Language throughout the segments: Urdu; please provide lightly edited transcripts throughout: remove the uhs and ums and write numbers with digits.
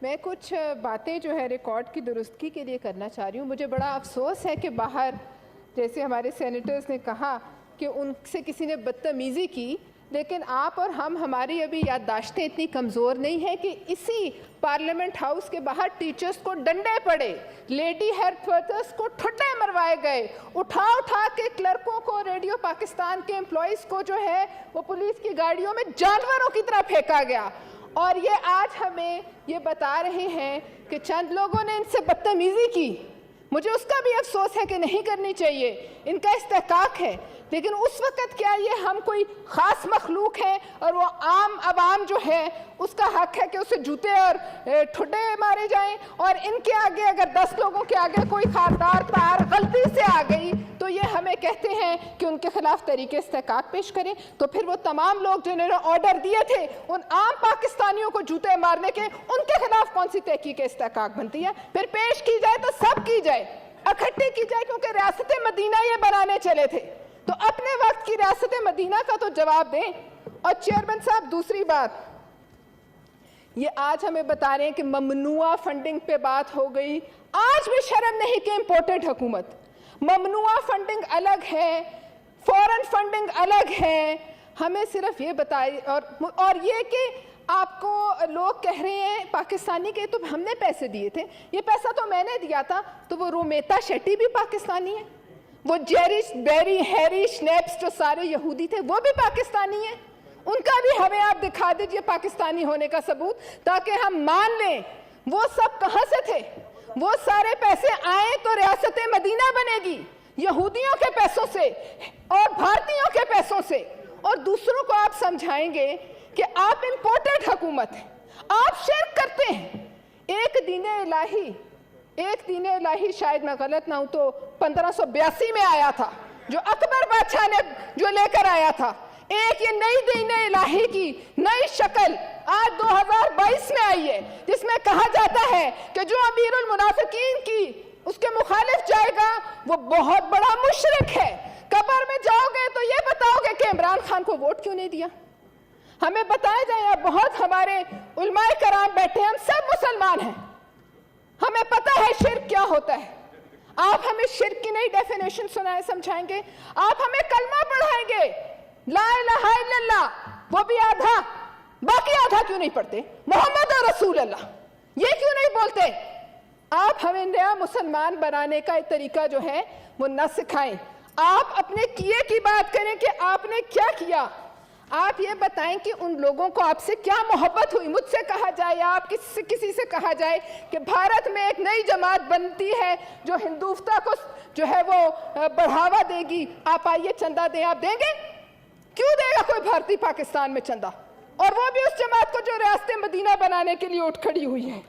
میں کچھ باتیں جو ہے ریکارڈ کی درستگی کے لیے کرنا چاہ رہی ہوں. مجھے بڑا افسوس ہے کہ باہر جیسے ہمارے سینیٹرز نے کہا کہ ان سے کسی نے بدتمیزی کی، لیکن آپ اور ہماری ابھی یادداشتیں اتنی کمزور نہیں ہیں کہ اسی پارلیمنٹ ہاؤس کے باہر ٹیچرز کو ڈنڈے پڑے، لیڈی ہیلتھ ورکرز کو ٹھڈے مروائے گئے، اٹھا کے کلرکوں کو، ریڈیو پاکستان کے امپلائیز کو جو ہے وہ پولیس کی گاڑیوں میں جانوروں کی طرح پھینکا گیا. اور یہ آج ہمیں یہ بتا رہے ہیں کہ چند لوگوں نے ان سے بدتمیزی کی. مجھے اس کا بھی افسوس ہے کہ نہیں کرنی چاہیے، ان کا استحقاق ہے، لیکن اس وقت کیا یہ ہم کوئی خاص مخلوق ہیں اور وہ عام عوام جو ہے اس کا حق ہے کہ اسے جوتے اور ٹھڈے مارے جائیں؟ اور ان کے آگے اگر 10 لوگوں کے آگے کوئی خاردار تار غلطی سے آ گئی تو یہ ہمیں کہتے ہیں کہ ان کے خلاف طریقے استحقاق پیش کریں. تو پھر وہ تمام لوگ جنہوں نے آرڈر دیے تھے ان عام پاکستانیوں کو جوتے مارنے کے، ان کے خلاف کون سی تحقیق استحقاق بنتی ہے؟ پھر پیش کی جائے تو سب کی جائے، اکٹھی کی جائے، کیونکہ ریاست مدینہ یہ بنانے چلے تھے تو اپنے وقت کی ریاست مدینہ کا تو جواب دیں. اور چیئرمین صاحب دوسری بات، یہ آج ہمیں بتا رہے ہیں کہ ممنوعہ فنڈنگ پہ بات ہو گئی. آج بھی شرم نہیں کہ امپورٹڈ حکومت، ممنوعہ فنڈنگ الگ ہے، فورن فنڈنگ الگ ہے. ہمیں صرف یہ بتائی اور یہ کہ آپ کو لوگ کہہ رہے ہیں پاکستانی کے تو ہم نے پیسے دیے تھے، یہ پیسہ تو میں نے دیا تھا. تو وہ رومیتا شیٹی بھی پاکستانی ہے، وہ جیری بیری ہیری شنیپس جو سارے یہودی تھے وہ بھی پاکستانی ہیں. ان کا بھی ہمیں آپ دکھا دیجئے پاکستانی ہونے کا ثبوت تاکہ ہم مان لیں وہ سب کہاں سے تھے. وہ سارے پیسے آئیں تو ریاست مدینہ بنے گی یہودیوں کے پیسوں سے اور بھارتیوں کے پیسوں سے. اور دوسروں کو آپ سمجھائیں گے کہ آپ امپورٹڈ حکومت ہیں، آپ شرک کرتے ہیں. ایک دین الہی شاید میں غلط نہ ہوں تو 1582 میں آیا تھا، جو اکبر بادشاہ نے جو لے کر آیا تھا. ایک یہ نئی دین الہی کی نئی شکل آج 2022 میں آئی ہے، جس میں کہا جاتا ہے کہ جو امیر المنافقین کی اس کے مخالف جائے گا وہ بہت بڑا مشرک ہے. قبر میں جاؤ گے تو یہ بتاؤ گے کہ عمران خان کو ووٹ کیوں نہیں دیا؟ ہمیں بتایا جائے. بہت ہمارے علماء کرام بیٹھے ہیں، ہم سب مسلمان ہیں، ہمیں پتہ ہے شرک کیا ہوتا ہے. آپ ہمیں شرک کی نئی ڈیفینیشن سمجھائیں گے، آپ ہمیں کلمہ پڑھائیں گے لا الہ الا اللہ، وہ بھی آدھا، باقی آدھا کیوں نہیں پڑھتے؟ محمد رسول اللہ یہ کیوں نہیں بولتے؟ آپ ہمیں نیا مسلمان بنانے کا ایک طریقہ جو ہے وہ نہ سکھائیں. آپ اپنے کیے کی بات کریں کہ آپ نے کیا کیا. آپ یہ بتائیں کہ ان لوگوں کو آپ سے کیا محبت ہوئی. مجھ سے کہا جائے یا آپ کسی سے کہا جائے کہ بھارت میں ایک نئی جماعت بنتی ہے جو ہندوستہ کو جو ہے وہ بڑھاوا دے گی، آپ آئیے چندہ دیں، آپ دیں گے؟ کیوں دے گا کوئی بھارتی پاکستان میں چندہ؟ اور وہ بھی اس جماعت کو جو ریاست مدینہ بنانے کے لیے اٹھ کھڑی ہوئی ہے.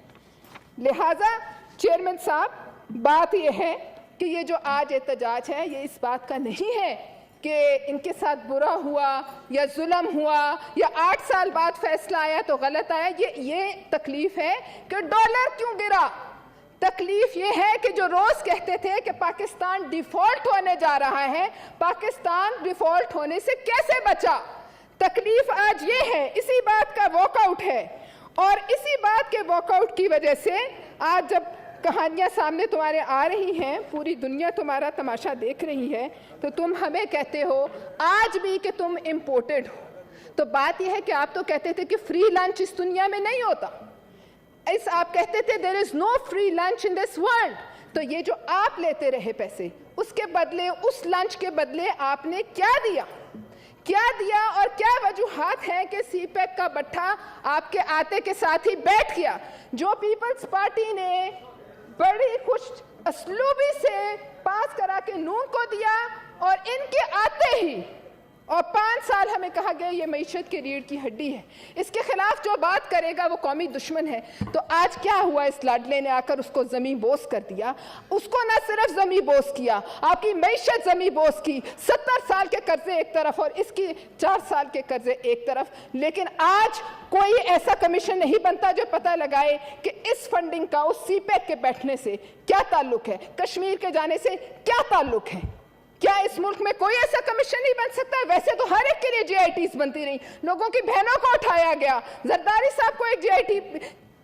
لہٰذا چیئرمین صاحب بات یہ ہے کہ یہ جو آج احتجاج ہے یہ اس بات کا نہیں ہے کہ ان کے ساتھ برا ہوا یا ظلم ہوا یا 8 سال بعد فیصلہ آیا تو غلط آیا. یہ تکلیف ہے کہ ڈالر کیوں گرا. تکلیف یہ ہے کہ جو روز کہتے تھے کہ پاکستان ڈیفالٹ ہونے جا رہا ہے، پاکستان ڈیفالٹ ہونے سے کیسے بچا. تکلیف آج یہ ہے، اسی بات کا واک آؤٹ ہے. اور اسی بات کے واک آؤٹ کی وجہ سے آج جب کہانیاں سامنے تمہارے آ رہی ہیں، پوری دنیا تمہارا تماشا دیکھ رہی ہے، تو تم ہمیں کہتے ہو آج بھی کہ تم امپورٹڈ ہو. تو بات یہ ہے کہ آپ تو کہتے تھے کہ فری لنچ اس دنیا میں نہیں ہوتا. آپ کہتے تھے there is no free lunch in this world. تو یہ جو آپ لیتے رہے پیسے، اس کے بدلے، اس لنچ کے بدلے آپ نے کیا دیا اور کیا وجوہات ہیں کہ سی پیک کا بٹھا آپ کے آتے کے ساتھ ہی بیٹھ گیا؟ جو پیپلز پارٹی نے بڑی خوش اسلوبی سے پاس کرا کے نون کو دیا اور ان کے آتے ہی اور 5 سال ہمیں کہا گیا یہ معیشت کی ریڑھ کی ہڈی ہے، اس کے خلاف جو بات کرے گا وہ قومی دشمن ہے. تو آج کیا ہوا؟ اس لاڈلے نے آ کر اس کو زمین بوس کر دیا. اس کو نہ صرف زمین بوس کیا، آپ کی معیشت زمین بوس کی. 70 سال کے قرضے ایک طرف اور اس کی 4 سال کے قرضے ایک طرف. لیکن آج کوئی ایسا کمیشن نہیں بنتا جو پتہ لگائے کہ اس فنڈنگ کا اس سی پیک کے بیٹھنے سے کیا تعلق ہے، کشمیر کے جانے سے کیا تعلق ہے. کیا اس ملک میں کوئی ایسا کمیشن نہیں بن سکتا؟ ویسے تو ہر ایک کے لیے جی آئی ٹیز بنتی رہی، لوگوں کی بہنوں کو اٹھایا گیا. زرداری صاحب کو ایک جی آئی ٹی